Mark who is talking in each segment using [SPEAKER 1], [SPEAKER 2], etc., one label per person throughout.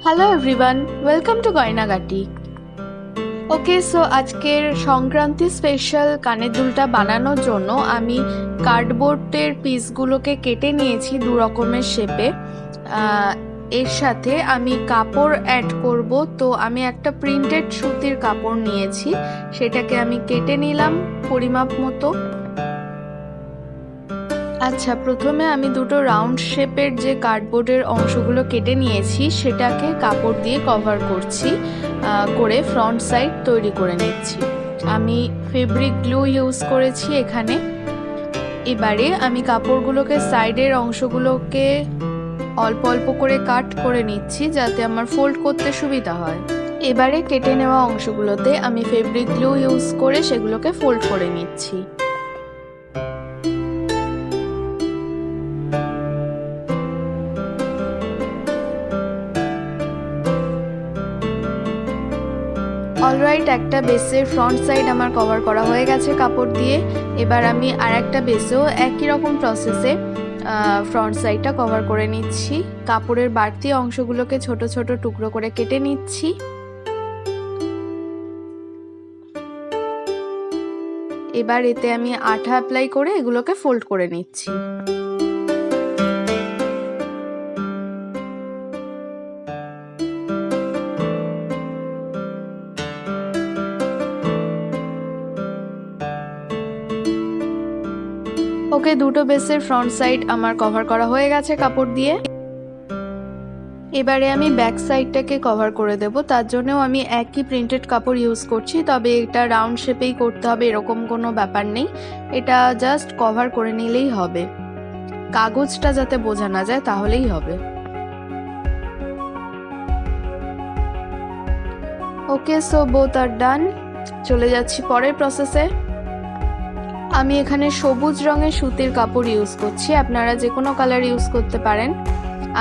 [SPEAKER 1] Hello everyone, welcome to Gaynagati. Okay, so আজকের Sankranti special কানের দুলটা বানানোর জন্য আমি কার্ডবোর্ডের পিসগুলোকে কেটে নিয়েছি দু রকমের শেপে। এর সাথে আমি কাপড় অ্যাড করব, তো আমি একটা প্রিন্টেড সুতির কাপড় নিয়েছি, সেটাকে আমি কেটে নিলাম পরিমাপ মতো। আচ্ছা, প্রথমে আমি দুটো রাউন্ড শেপের যে কার্ডবোর্ডের অংশগুলো কেটে নিয়েছি সেটাকে কাপড় দিয়ে কভার করছি, করে ফ্রন্ট সাইড তৈরি করে নিচ্ছি। আমি ফেব্রিক গ্লু ইউজ করেছি এখানে। এবারে আমি কাপড়গুলোকে সাইডের অংশগুলোকে অল্প অল্প করে কাট করে নিচ্ছি যাতে আমার ফোল্ড করতে সুবিধা হয়। এবারে কেটে নেওয়া অংশগুলোতে আমি ফেব্রিক গ্লু ইউজ করে সেগুলোকে ফোল্ড করে নিচ্ছি। অলরাইট, একটা বেসের ফ্রন্ট সাইড আমার কভার করা হয়ে গেছে কাপড় দিয়ে। এবার আমি আর একটা বেসেও একই রকম প্রসেসে ফ্রন্ট সাইডটা কভার করে নিচ্ছি। কাপড়ের বাড়তি অংশগুলোকে ছোট ছোট টুকরো করে কেটে নিচ্ছি। এবার এতে আমি আঠা অ্যাপ্লাই করে এগুলোকে ফোল্ড করে নিচ্ছি। ওকে, দুটো বেসের ফ্রন্ট সাইড আমার কভার করা হয়ে গেছে কাপড় দিয়ে। এবারে আমি ব্যাক সাইডটাকে কভার করে দেব। তার জন্যও আমি একই প্রিন্টেড কাপড় ইউজ করছি, তবে এটা রাউন্ড শেপেই করতে হবে এরকম কোনো ব্যাপার নেই। এটা জাস্ট কভার করে নিলেই হবে, কাগজটা যাতে বোঝা না যায় তাহলেই হবে। ওকে, সো বোথ আর ডান। চলে যাচ্ছি পরের প্রসেসে। আমি এখানে সবুজ রঙের সুতির কাপড় ইউজ করছি, আপনারা যে কোনো কালার ইউজ করতে পারেন।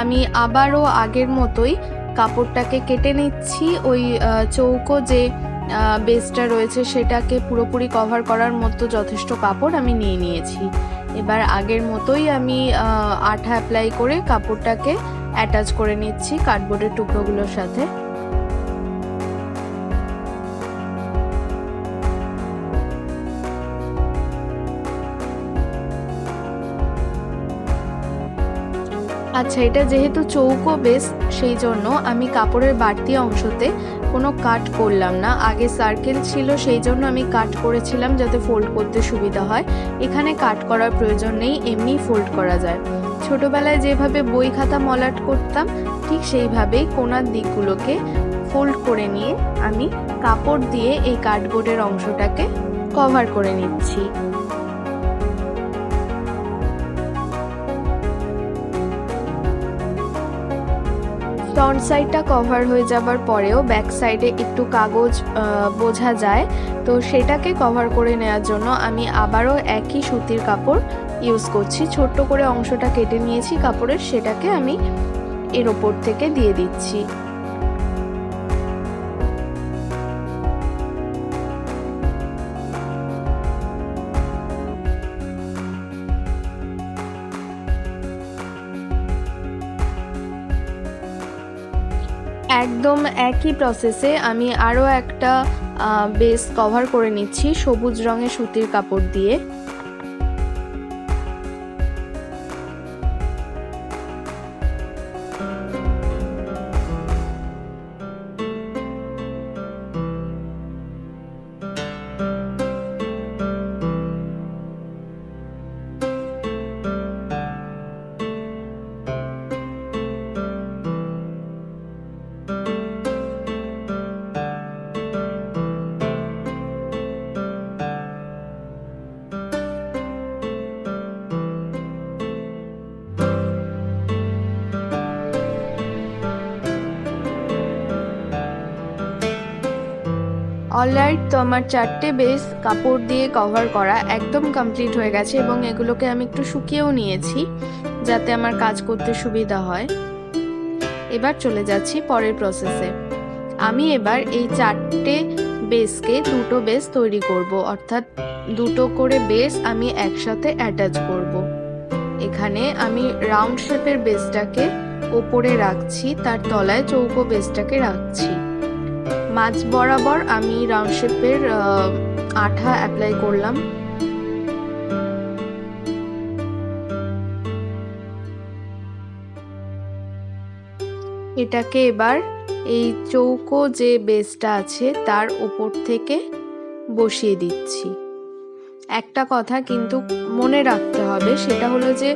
[SPEAKER 1] আমি আবারও আগের মতোই কাপড়টাকে কেটে নিচ্ছি। ওই চৌকো যে বেসটা রয়েছে সেটাকে পুরোপুরি কভার করার মতো যথেষ্ট কাপড় আমি নিয়ে নিয়েছি। এবার আগের মতোই আমি আঠা অ্যাপ্লাই করে কাপড়টাকে অ্যাটাচ করে নিচ্ছি কার্ডবোর্ডের টুকরোগুলোর সাথে। আচ্ছা, এটা যেহেতু চৌকো বেস সেই জন্য আমি কাপড়ের বাড়তি অংশতে কোনো কাট করলাম না। আগে সার্কেল ছিল সেই জন্য আমি কাট করেছিলাম যাতে ফোল্ড করতে সুবিধা হয়। এখানে কাট করার প্রয়োজন নেই, এমনি ফোল্ড করা যায়। ছোটবেলায় যেভাবে বই খাতা মলাট করতাম ঠিক সেইভাবেই কোণার দিকগুলোকে ফোল্ড করে নিয়ে আমি কাপড় দিয়ে এই কার্ডবোর্ডের অংশটাকে কভার করে নিচ্ছি। ফ্রন্ট সাইডটা কভার হয়ে যাবার পরেও ব্যাক সাইডে একটু কাগজ বোঝা যায়, তো সেটাকে কভার করে নেওয়ার জন্য আমি আবারও একই সুতির কাপড় ইউজ করছি। ছোট্ট করে অংশটা কেটে নিয়েছি কাপড়ের, সেটাকে আমি এর ওপর থেকে দিয়ে দিচ্ছি। একদম একই প্রসেসে আমি আরও একটা বেস কভার করে নিচ্ছি সবুজ রঙের সুতির কাপড় দিয়ে। অলরাইট, তো আমার চারটে বেস কাপড় দিয়ে কভার করা একদম কমপ্লিট হয়ে গেছে এবং এগুলোকে আমি একটু শুকিয়েও নিয়েছি যাতে আমার কাজ করতে সুবিধা হয়। এবার চলে যাচ্ছি পরের প্রসেসে। আমি এবার এই চারটে বেসকে দুটো বেস তৈরি করব, অর্থাৎ দুটো করে বেস আমি একসাথে অ্যাটাচ করব। এখানে আমি রাউন্ড শেপের বেসটাকে ওপরে রাখছি, তার তলায় চৌকো বেসটাকে রাখছি। মাঝ বরাবর আমি রাউন্ড শেপের আঠা অ্যাপ্লাই করলাম। এটাকে এবার এই চৌকো যে বেসটা আছে তার উপর থেকে বসিয়ে দিচ্ছি। একটা কথা কিন্তু মনে রাখতে হবে, সেটা হলো যে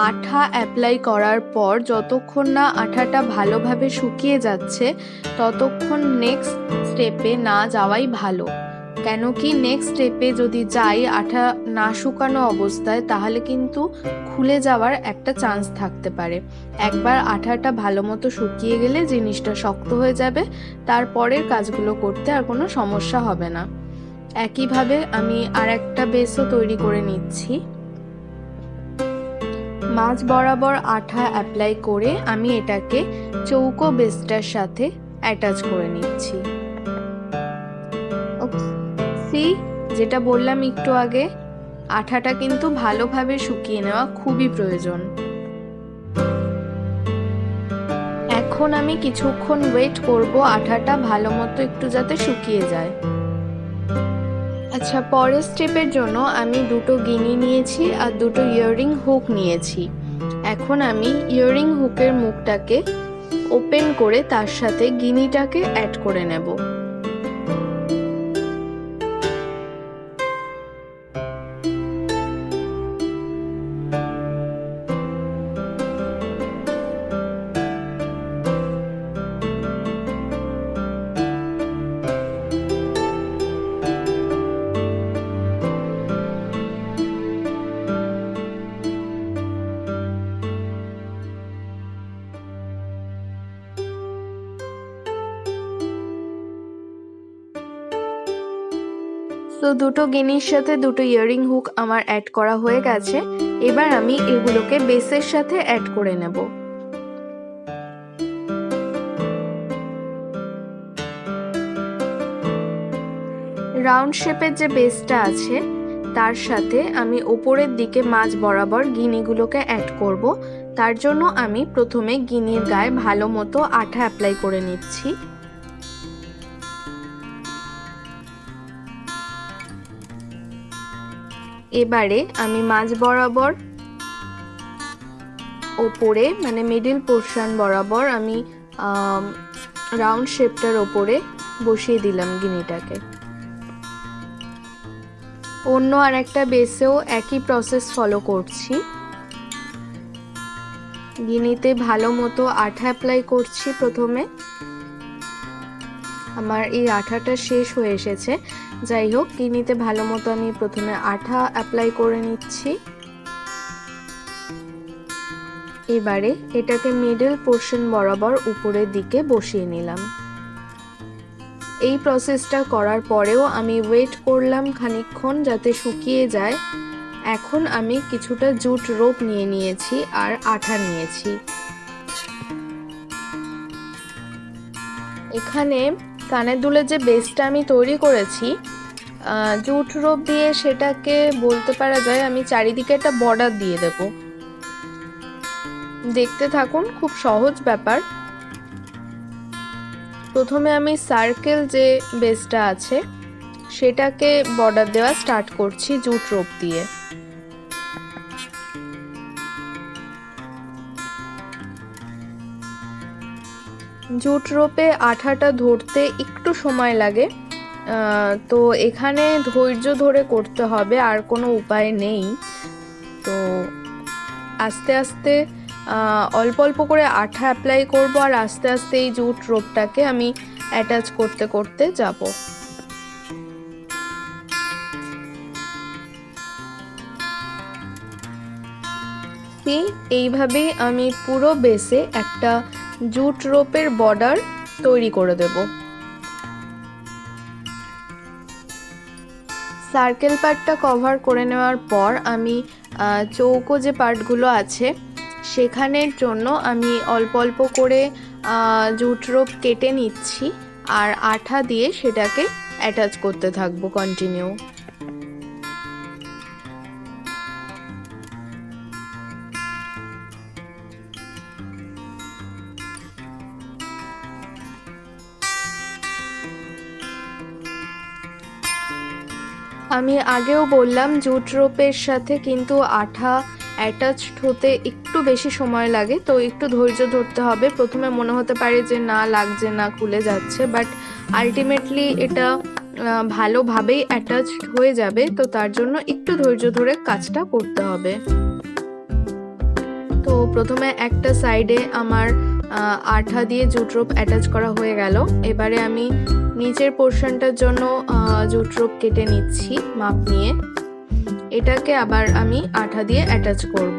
[SPEAKER 1] আঠা অ্যাপ্লাই করার পর যতক্ষণ না আঠাটা ভালোভাবে শুকিয়ে যাচ্ছে ততক্ষণ নেক্সট স্টেপে না যাওয়াই ভালো। কেন কি নেক্সট স্টেপে যদি যাই আঠা না শুকানো অবস্থায়, তাহলে কিন্তু খুলে যাওয়ার একটা চান্স থাকতে পারে। একবার আঠাটা ভালো মতো শুকিয়ে গেলে জিনিসটা শক্ত হয়ে যাবে, তারপরের কাজগুলো করতে আর কোনো সমস্যা হবে না। একইভাবে আমি আর একটা বেসও তৈরি করে নিচ্ছি। মাঝ বরাবর আঠা অ্যাপ্লাই করে আমি এটাকে চৌকো বেসটার সাথে অ্যাটাচ করে নিচ্ছি। যেটা বললাম একটু আগে, আঠাটা কিন্তু ভালোভাবে শুকিয়ে নেওয়া খুবই প্রয়োজন। এখন আমি কিছুক্ষণ ওয়েট করব আঠাটা ভালো মতো একটু যাতে শুকিয়ে যায়। আচ্ছা, পরের স্টেপের জন্য আমি দুটো গিনি নিয়েছি আর দুটো ইয়াররিং হুক নিয়েছি। এখন আমি ইয়াররিং হুকের মুখটাকে ওপেন করে তার সাথে গিনিটাকে অ্যাড করে নেব। তো দুটো গিনির সাথে দুটো ইয়াররিং হুক আমার অ্যাড করা হয়ে গেছে। এবার আমি এগুলোকে বেসের সাথে অ্যাড করে নেব। রাউন্ড শেপের যে বেসটা আছে তার সাথে আমি ওপরের দিকে মাঝ বরাবর গিনিগুলোকে অ্যাড করব। তার জন্য আমি প্রথমে গিনির গায়ে ভালো মতো আঠা অ্যাপ্লাই করে নিচ্ছি। এবারে আমি মাঝ বরাবর ওপরে মানে মিডল পোর্শন বরাবর আমি রাউন্ড শেপটার ওপরে বসিয়ে দিলাম গিনিটাকে। অন্য আর একটা বেসেও একই প্রসেস ফলো করছি। গিনিতে ভালো মতো আঠা অ্যাপ্লাই করছি প্রথমে। আমার এই আঠাটা শেষ হয়ে এসেছে, যাই হোক গিনিতে ভালো মতো আমি প্রথমে আঠা অ্যাপ্লাই করে নিচ্ছি। এবারে এটাকে মিডল পোর্শন বরাবর উপরের দিকে বসিয়ে নিলাম। এই প্রসেসটা করার পরেও আমি ওয়েট করলাম খানিকক্ষণ যাতে শুকিয়ে যায়। এখন আমি কিছুটা জুট রোপ নিয়ে নিয়েছি আর আঠা নিয়েছি। এখানে কানের দুলের যে বেসটা আমি তৈরি করেছি জুট রোপ দিয়ে, সেটাকে বলতে পারা যায় আমি চারিদিকে একটা বর্ডার দিয়ে দেব। দেখতে থাকুন, খুব সহজ ব্যাপার। প্রথমে আমি সার্কেল যে বেসটা আছে সেটাকে বর্ডার দেওয়া স্টার্ট করছি জুট রোপ দিয়ে। জুট রোপে আঠাটা ধরতে একটু সময় লাগে, তো এখানে ধৈর্য ধরে করতে হবে, আর কোনো উপায় নেই। তো আস্তে আস্তে অল্প অল্প করে আঠা অ্যাপ্লাই করব আর আস্তে আস্তে এই জুট রোপটাকে আমি অ্যাটাচ করতে করতে যাব। এইভাবেই আমি পুরো বেসে একটা জুট রোপের বর্ডার তৈরি করে দেব। সার্কেল পার্টটা কভার করে নেওয়ার পর আমি চৌকো যে পার্টগুলো আছে সেখানের জন্য আমি অল্প অল্প করে জুট রোপ কেটে নিচ্ছি আর আঠা দিয়ে সেটাকে অ্যাটাচ করতে থাকবো কন্টিনিউ। আমি আগেও বললাম জুট রোপের সাথে কিন্তু আঠা অ্যাটাচড হতে একটু বেশি সময় লাগে, তো একটু ধৈর্য ধরতে হবে। প্রথমে মনে হতে পারে যে না লাগছে না, খুলে যাচ্ছে, বাট আলটিমেটলি এটা ভালোভাবেই অ্যাটাচড হয়ে যাবে, তো তার জন্য একটু ধৈর্য ধরে কাজটা করতে হবে। তো প্রথমে একটা সাইডে আমার আঠা দিয়ে জুট রোপ অ্যাটাচ করা হয়ে গেল। এবারে আমি নিচের পোর্শনটার জন্য জুট রোপ কেটে নিচ্ছি মাপ নিয়ে। এটাকে আবার আমি আঠা দিয়ে অ্যাটাচ করব।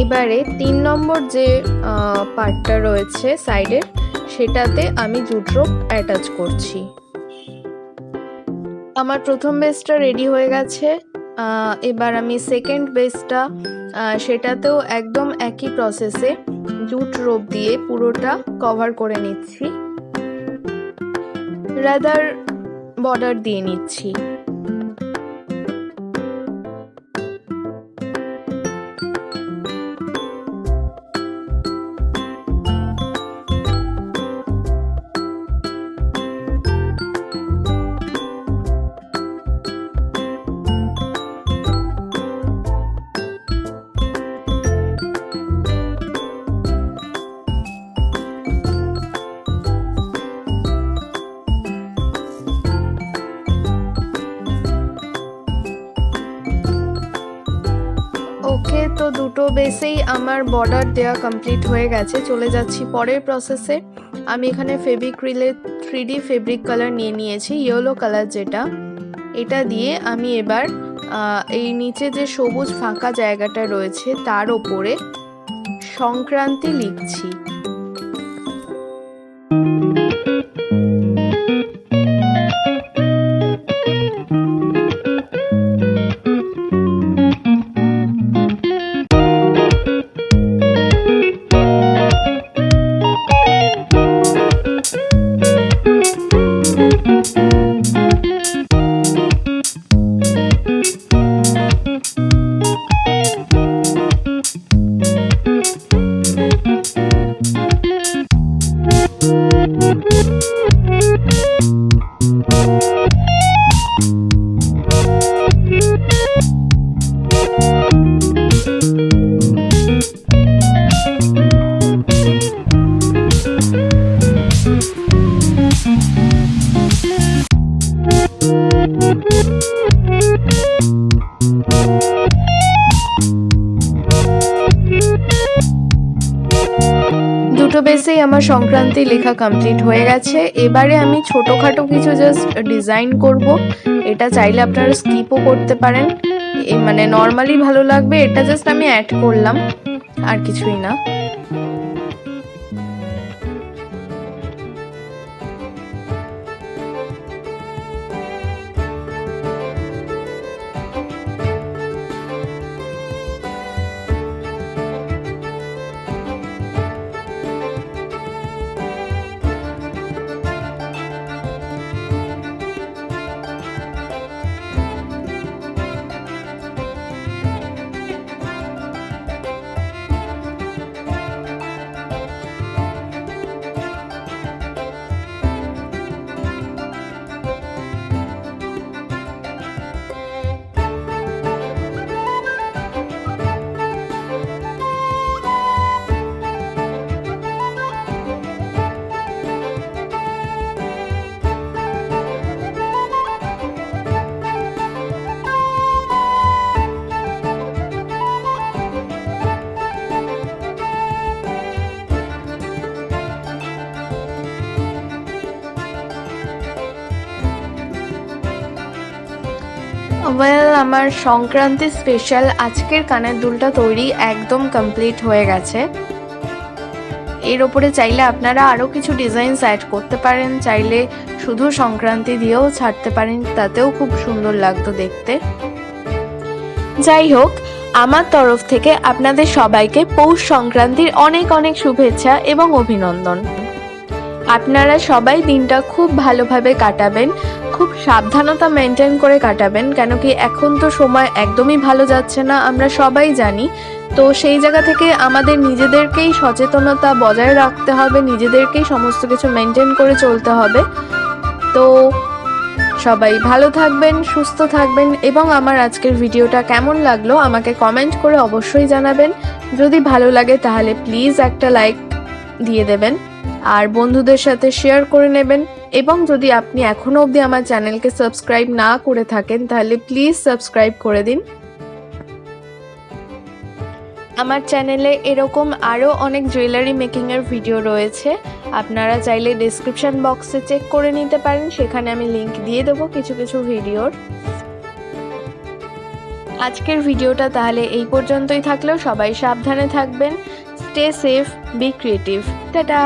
[SPEAKER 1] এবারে 3 নম্বর যে পার্টটা রয়েছে সাইডের, সেটাতে আমি জুট রোপ অ্যাটাচ করছি। আমার প্রথম বেসটা রেডি হয়ে গেছে। এবার আমি সেকেন্ড বেসটা, সেটাতেও একদম একই প্রসেসে জুট রোপ দিয়ে পুরোটা কভার করে নিচ্ছি, রাদার বর্ডার দিয়ে নিচ্ছি। ওকে, তো দুটো বেসেই আমার বর্ডার দেওয়া কমপ্লিট হয়ে গেছে। চলে যাচ্ছি পরের প্রসেসে। আমি এখানে ফেভিক্রিলে 3D ফেব্রিক কালার নিয়ে নিয়েছি, ইয়েলো কালার যেটা। এটা দিয়ে আমি এবার এই নিচে যে সবুজ ফাঁকা জায়গাটা রয়েছে তার ওপরে সংক্রান্তি লিখছি। দুটো বেসেই আমার সংক্রান্তি লেখা কমপ্লিট হয়ে গেছে। এবারে আমি ছোটোখাটো কিছু জাস্ট ডিজাইন করব। এটা চাইলে আপনারা স্কিপও করতে পারেন, মানে নর্মালি ভালো লাগবে। এটা জাস্ট আমি অ্যাড করলাম, আর কিছুই না। ওয়েল, আমার সংক্রান্তি স্পেশাল আজকের কানের দুলটা তৈরি একদম কমপ্লিট হয়ে গেছে। এর ওপরে চাইলে আপনারা আরও কিছু ডিজাইনস অ্যাড করতে পারেন, চাইলে শুধু সংক্রান্তি দিয়েও ছাড়তে পারেন, তাতেও খুব সুন্দর লাগতো দেখতে। যাই হোক, আমার তরফ থেকে আপনাদের সবাইকে পৌষ সংক্রান্তির অনেক অনেক শুভেচ্ছা এবং অভিনন্দন। আপনারা সবাই দিনটা খুব ভালোভাবে কাটাবেন, খুব সাবধানতা মেনটেন করে কাটাবেন, কেন কি এখন তো সময় একদমই ভালো যাচ্ছে না, আমরা সবাই জানি। তো সেই জায়গা থেকে আমাদের নিজেদেরকেই সচেতনতা বজায় রাখতে হবে, নিজেদেরকেই সমস্ত কিছু মেনটেন করে চলতে হবে। তো সবাই ভালো থাকবেন, সুস্থ থাকবেন, এবং আমার আজকের ভিডিওটা কেমন লাগলো আমাকে কমেন্ট করে অবশ্যই জানাবেন। যদি ভালো লাগে তাহলে প্লিজ একটা লাইক দিয়ে দেবেন, আর বন্ধুদের সাথে শেয়ার করে নেবেন। এবং যদি আপনি এখনো অবধি আমার চ্যানেলকে সাবস্ক্রাইব না করে থাকেন তাহলে প্লিজ সাবস্ক্রাইব করে দিন। আমার চ্যানেলে এরকম আরও অনেক জুয়েলারি মেকিংয়ের ভিডিও রয়েছে, আপনারা চাইলে ডেসক্রিপশন বক্সে চেক করে নিতে পারেন, সেখানে আমি লিংক দিয়ে দেবো কিছু কিছু ভিডিওর। আজকের ভিডিওটা তাহলে এই পর্যন্তই থাকলেও, সবাই সাবধানে থাকবেন, stay safe, be creative, tata.